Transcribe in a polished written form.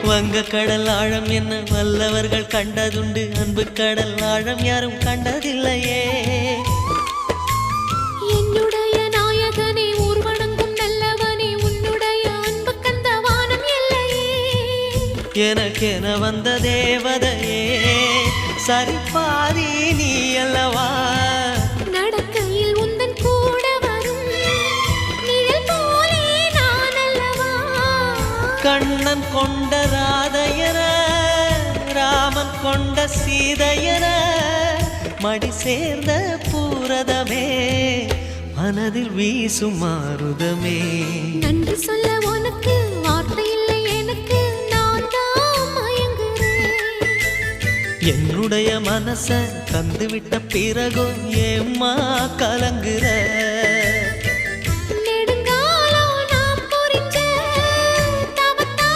வங்க கடல் ஆழம் என்ன வல்லவர்கள் கண்டதுண்டு, அன்பு கடல் ஆழம் யாரும் கண்டதில்லையே. என்னுடைய நாயகனே ஊர்வணங்கும் நல்லவனே, உன்னுடைய அன்பு கந்த வானம் இல்லையே. எனக்கென வந்த தேவதையே சரிபாதி நீ அல்லவா. நடக்கையில் உந்தன் கூட வரும் நிழல் போலே நான் அல்லவா. கண்ணன் கொண்ட ராதையர ராமன் கொண்ட சீதையர மடி சேர்ந்த பூரதமே மனதில் வீசும் மாருதமே. நன்றி சொல்ல உனக்கு வார்த்தை இல்லை எனக்கு, நான் தான் மயங்குறேன். என்னுடைய மனச தந்துவிட்ட பிறகும் ஏம்மா கலங்குற.